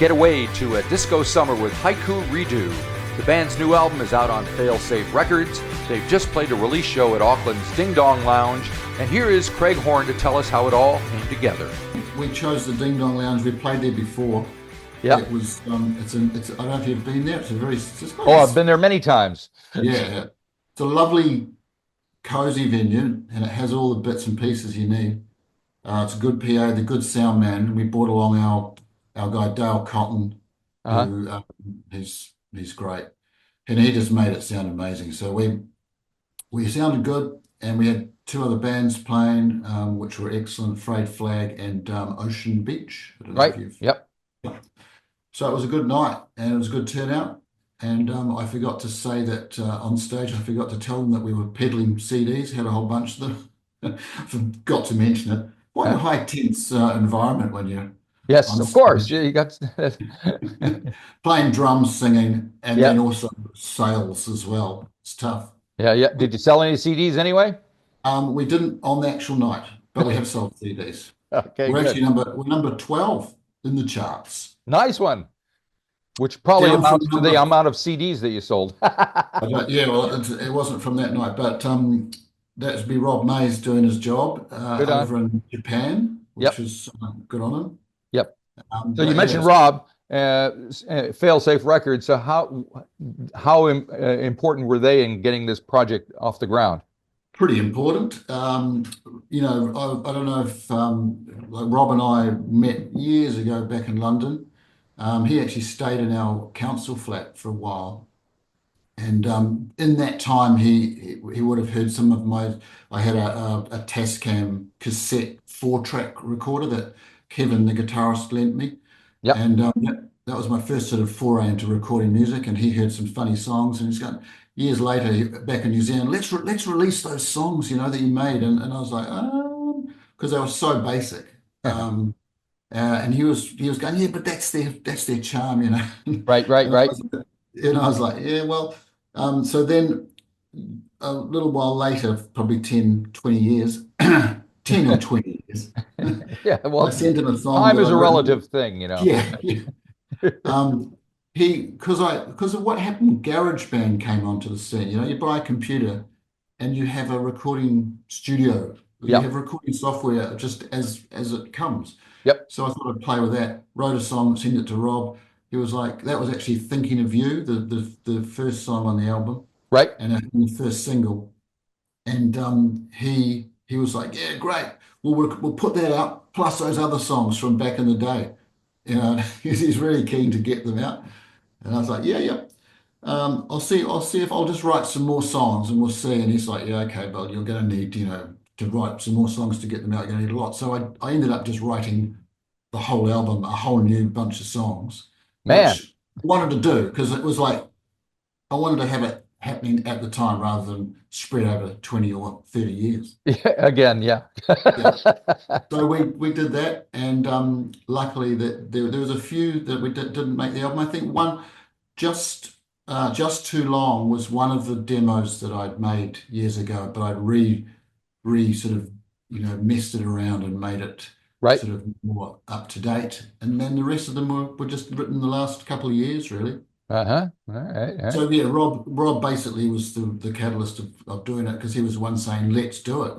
get away to a disco summer with Haiku Redo. The band's new album is out on Failsafe Records. They've just played a release show at Auckland's Ding Dong Lounge, and here is Craig Horne to tell us how it all came together. We chose the Ding Dong Lounge. We played there before. Yeah. It was. I don't know if you've been there. I've been there many times. Yeah. It's a lovely, cozy venue, and it has all the bits and pieces you need. It's a good PA, the good sound man. We brought along our guy Dale Cotton, who he's great, and he just made it sound amazing. So we sounded good, and we had two other bands playing, which were excellent: Frayed Flag and Ocean Beach. I don't know if you've. Yep. So it was a good night, and it was a good turnout. And I forgot to say that on stage, I forgot to tell them that we were peddling CDs. Had a whole bunch of them. Forgot to mention it. Quite a high tense environment when you're Yes, of course. You got playing drums, singing, and then also sales as well. It's tough. Yeah. Did you sell any CDs anyway? We didn't on the actual night, but we have sold CDs. Okay, we're good. actually number 12 in the charts. Nice one. Which probably amounts to the amount of CDs that you sold. Yeah, well, it wasn't from that night, but that'd be Rob Mays doing his job over in Japan, which is good on him. Yep. So you mentioned Rob, Failsafe Records. So how important were they in getting this project off the ground? Pretty important. You know, I don't know if like Rob and I met years ago back in London. He actually stayed in our council flat for a while. And in that time, he would have heard some of I had a Tascam cassette 4-track recorder that Kevin, the guitarist, lent me. Yep. And that was my first sort of foray into recording music. And he heard some funny songs. And he's going, years later, back in New Zealand, let's release those songs, you know, that you made. And I was like, because they were so basic. And he was going, yeah, but that's their charm, you know. Right. And I was like, yeah, well. So then a little while later, probably 10, 20 years, 10 or 20 years. Yeah, well, I sent him a song. Time is a relative thing, you know. Yeah. Because of what happened, GarageBand came onto the scene. You know, you buy a computer and you have a recording studio. You have recording software just as it comes. Yep. So I thought I'd play with that. Wrote a song, sent it to Rob. He was like, that was actually Thinking of You, the first song on the album. Right. And the first single. And he was like, yeah, great. Well, we'll put that out, plus those other songs from back in the day. You know, he's really keen to get them out. And I was like, yeah. I'll see if I'll just write some more songs and we'll see. And he's like, yeah, okay, but you're going to need, you know, to write some more songs to get them out. You're going to need a lot. So I ended up just writing the whole album, a whole new bunch of songs. Man. Which I wanted to do because it was like, I wanted to have it happening at the time rather than spread over 20 or 30 years. Yeah, again, yeah. So we did that, and luckily that there was a few that we didn't make the album. I think one, Just Too Long, was one of the demos that I'd made years ago, but I'd re sort of, you know, messed it around and made it sort of more up to date. And then the rest of them were just written the last couple of years, really. All right. So yeah, Rob basically was the catalyst of doing it, because he was the one saying, let's do it.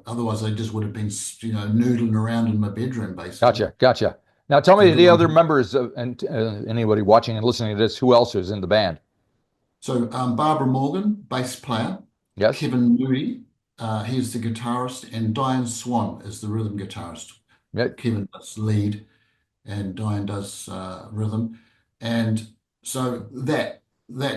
Otherwise, I just would have been, you know, noodling around in my bedroom, basically. Gotcha. Now tell me the other members and anybody watching and listening to this, who else is in the band? So Barbara Morgan, bass player. Yes. Kevin Moody, he's the guitarist, and Diane Swan is the rhythm guitarist. Yep. Kevin does lead, and Diane does rhythm, and so that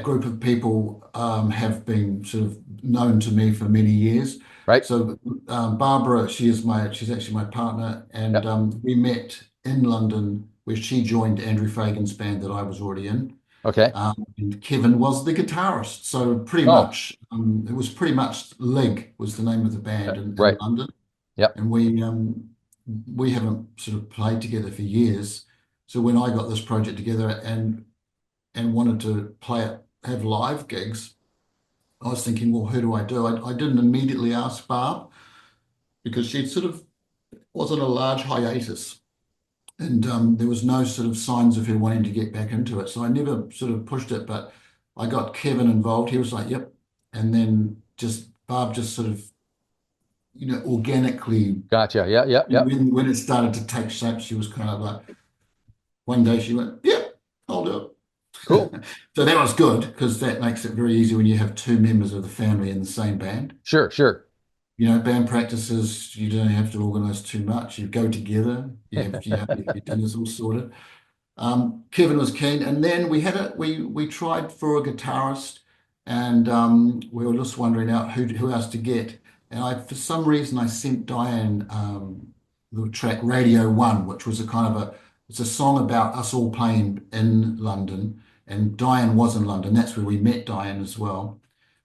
group of people have been sort of known to me for many years. Right. So Barbara, she's actually my partner, and we met in London where she joined Andrew Fagan's band that I was already in. Okay. And Kevin was the guitarist. So pretty much, it was pretty much Lig was the name of the band in London. Yep. And we haven't sort of played together for years. So when I got this project together and wanted to have live gigs, I was thinking, well, who do? I didn't immediately ask Barb, because she sort of was on a large hiatus and there was no sort of signs of her wanting to get back into it. So I never sort of pushed it, but I got Kevin involved. He was like, "Yep," and then just Barb just sort of organically Gotcha. Yeah, yeah, yeah. when it started to take shape, she was kind of like one day she went, "Yep, I'll do Cool. it." So that was good because that makes it very easy when you have two members of the family in the same band. Sure, sure. Band practices, you don't have to organize too much. You go together, your dinner's all sorted. Kevin was keen, and then we tried for a guitarist, and we were just wondering out who else to get. And for some reason I sent Diane the track Radio One, which was a kind of it's a song about us all playing in London, and Diane was in London. That's where we met Diane as well.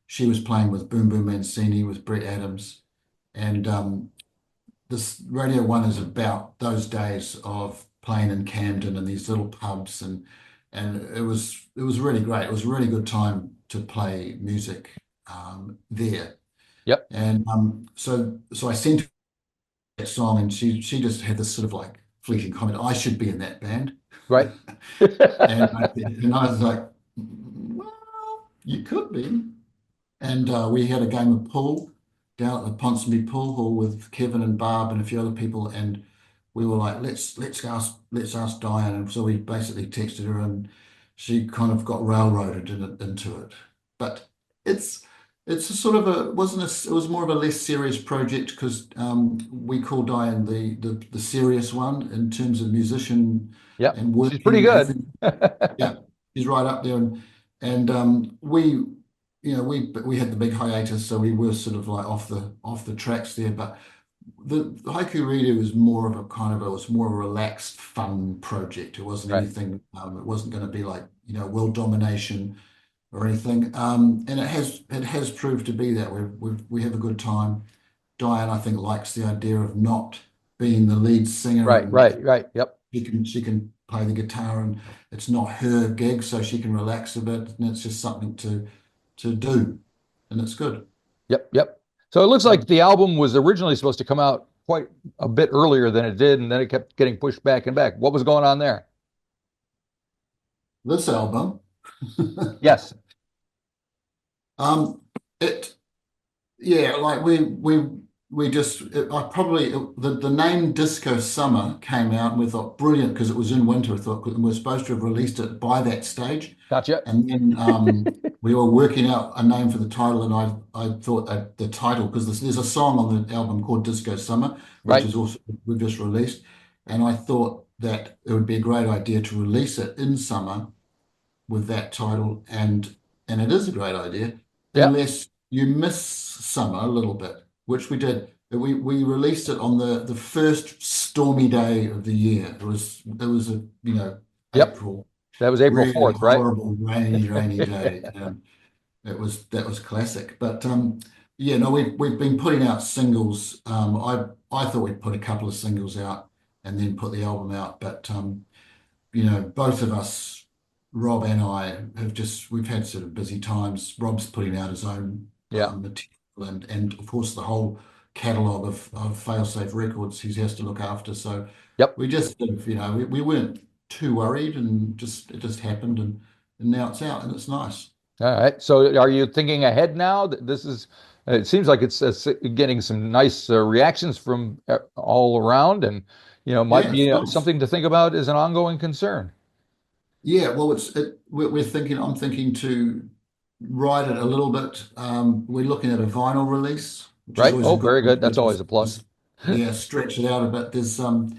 She was playing with Boom Boom Mancini with Brett Adams, and this Radio One is about those days of playing in Camden and these little pubs, and it was really great. It was a really good time to play music there. Yep. And so I sent her that song, and she just had this sort of like fleeting comment, "I should be in that band." Right. And I was like, "Well, you could be." And we had a game of pool down at the Ponsonby Pool Hall with Kevin and Barb and a few other people, and we were like, let's ask Diane. And so we basically texted her, and she kind of got railroaded into it. But it's a sort of a wasn't a it was more of a less serious project because we call Diane the serious one in terms of musician Yep. and She's pretty working good. ethic. Yeah, he's right up there, and we had the big hiatus, so we were sort of like off the tracks there. But the Haiku Redo was more of a kind of it was more of a relaxed, fun project. It wasn't Right. anything. It wasn't going to be like world domination or anything. And it has proved to be that we have a good time. Diane, I think, likes the idea of not being the lead singer, Right, and right, right. Yep. she can play the guitar, and it's not her gig, so she can relax a bit, and it's just something to do, and it's good. Yep, yep. So it looks like the album was originally supposed to come out quite a bit earlier than it did, and then it kept getting pushed back and back. What was going on there? This album, Yes. um, it yeah, like we just I probably the name Disco Summer came out, and we thought brilliant because it was in winter. I thought and we're supposed to have released it by that stage, Gotcha. and then we were working out a name for the title, and I thought the title because there's a song on the album called Disco Summer, which Right. is also we've just released, and I thought that it would be a great idea to release it in summer with that title, and it is a great idea, Yeah. unless you miss summer a little bit, which we did. We released it on the first stormy day of the year. It was a Yep. April, That was April really 4th, right? horrible rainy day. That was classic. But yeah, no, we've been putting out singles. I thought we'd put a couple of singles out and then put the album out, but both of us, Rob and I, we've had sort of busy times. Rob's putting out his own Yeah. material, and of course the whole catalogue of Failsafe Records he has to look after. So Yep. we just sort of, we weren't too worried, and it just happened, and now it's out and it's nice. All right. So are you thinking ahead now? This is, it seems like it's getting some nice reactions from all around, and might Yeah, it's be nice. something to think about as an ongoing concern. Yeah, well, we're thinking. I'm thinking to write it a little bit. We're looking at a vinyl release, which is Right? always a Oh, good very way good. to That's always a plus. yeah, stretch it out a bit. There's some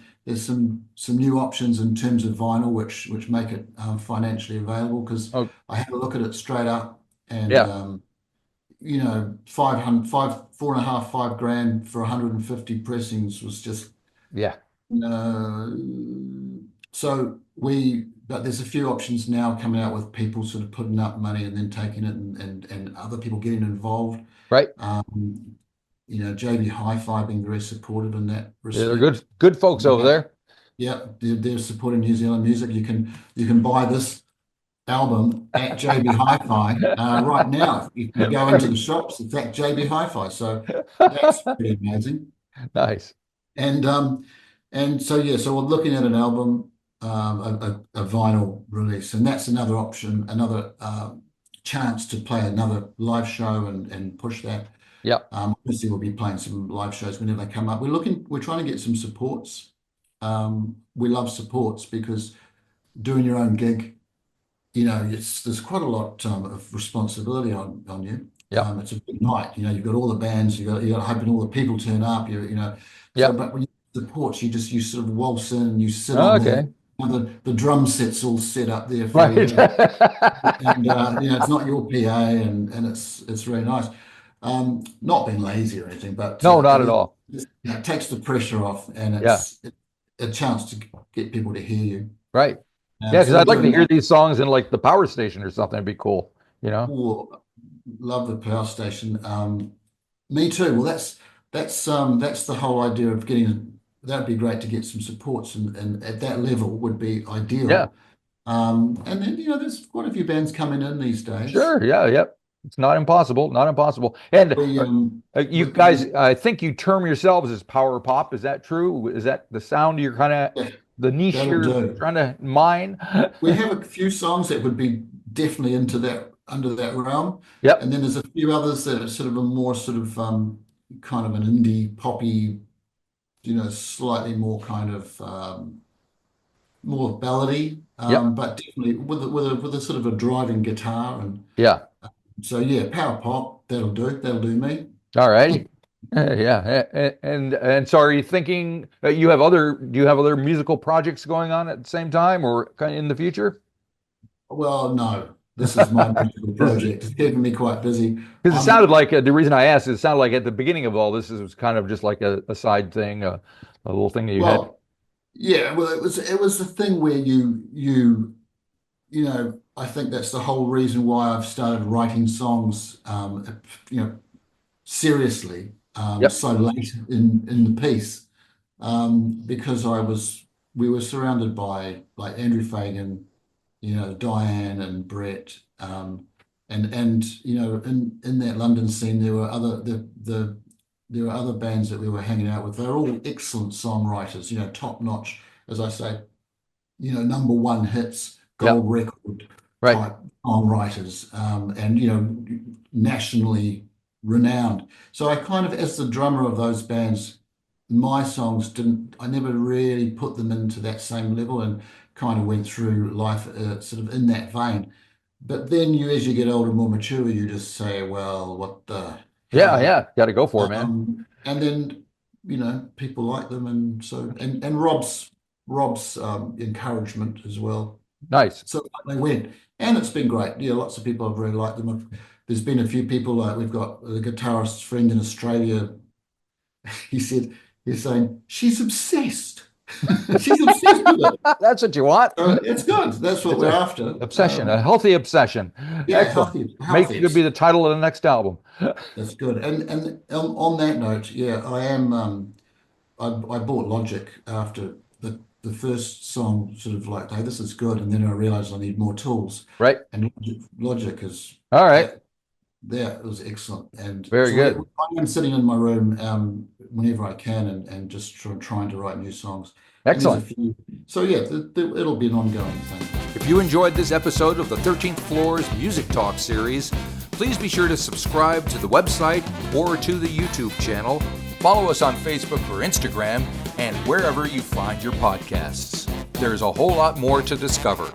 new options in terms of vinyl, which make it financially available. Because Oh, I had a look at it straight up, and yeah. 500, 4.5, 5 grand for 150 pressings was just Yeah. uh, but there's a few options now coming out with people sort of putting up money and then taking it, and other people getting involved. Right. Um, JB Hi-Fi being very supportive in that Yeah, they're respect. good folks over Yeah, there. yeah, they're supporting New Zealand music. You can buy this album at JB Hi-Fi right now. You can go into the shops. It's at JB Hi-Fi, so that's pretty amazing. Nice. And And so yeah, so we're looking at an album, a vinyl release, and that's another option, another chance to play another live show and push that. Yep. Obviously, we'll be playing some live shows whenever they come up. We're trying to get some supports. We love supports because doing your own gig, there's quite a lot of responsibility on you. Yep. It's a big night. You've got all the bands, you got hoping all the people turn up. So Yep. but when you supports, you sort of waltz in and you sit on there. Okay. The drum set's all set up there for Right. you, and it's not your PA, and it's really nice. Not being lazy or anything, but No, not it at is, all. it takes the pressure off, and Yeah. it's a chance to get people to hear you. Right. Yeah, because So we're I'd like to doing hear that. these songs in like the power station or something. It'd be cool, you know? Oh, love the power station. Me too. Well, that's the whole idea of getting. That'd be great to get some supports, and at that level would be Yeah. ideal. And then there's quite a few bands coming in these days. Sure. Yeah. Yep. It's not impossible. Not impossible. And We you guys, I think you term yourselves as power pop. Is that true? Is that the sound you're kind of yeah, the niche that'll you're do. trying to mine? We have a few songs that would be definitely into that under that realm, and Yep. then there's a few others that are sort of a more sort of kind of an indie poppy, slightly more kind of more ballady, Yep. but definitely with a sort of a driving guitar, and Yeah. so yeah, power pop that'll do me. All righty. Yeah. And so are you thinking do you have other musical projects going on at the same time or kind of in the future? Well, no, this is my musical project. It's keeping me quite busy. Because it I'm sounded like the reason I asked, it sounded like at the beginning of all this, it was kind of just like a side thing, a little thing that you had. well, yeah, well, it was the thing where I think that's the whole reason why I've started writing songs, seriously, Yep. so late in the piece, because we were surrounded by like Andrew Fagan, Diane and Brett, and in that London scene there were there were other bands that we were hanging out with. They're all excellent songwriters, top notch, as I say, number one hits, Yep. gold record Right. type songwriters, and nationally renowned. So I kind of, as the drummer of those bands, my songs didn't. I never really put them into that same level, and kind of went through life sort of in that vein. But then as you get older, more mature, you just say, well, what the Yeah. hell? Yeah. Got to go for it, man. And then people like them, and so and Rob's encouragement as well. Nice. So they went, and it's been great. Yeah, lots of people have really liked them. There's been a few people, like we've got the guitarist's friend in Australia. He said he's saying she's obsessed. She's obsessed with it. That's what you want. So it's good. That's what It's we're a after. obsession, a healthy obsession. Yeah, Excellent. healthy, Maybe healthy. it could be the title of the next album. That's good. And on that note, yeah, I am. I bought Logic after the first song, sort of like, hey, this is good, and then I realized I need more tools, Right. and Logic is All right. that was excellent. And Very so good. I am sitting in my room whenever I can, and just trying to write new songs. And there's a Excellent. few. So yeah, it'll be an ongoing thing. If you enjoyed this episode of the 13th Floor's Music Talk series, please be sure to subscribe to the website or to the YouTube channel. Follow us on Facebook or Instagram and wherever you find your podcasts. There's a whole lot more to discover.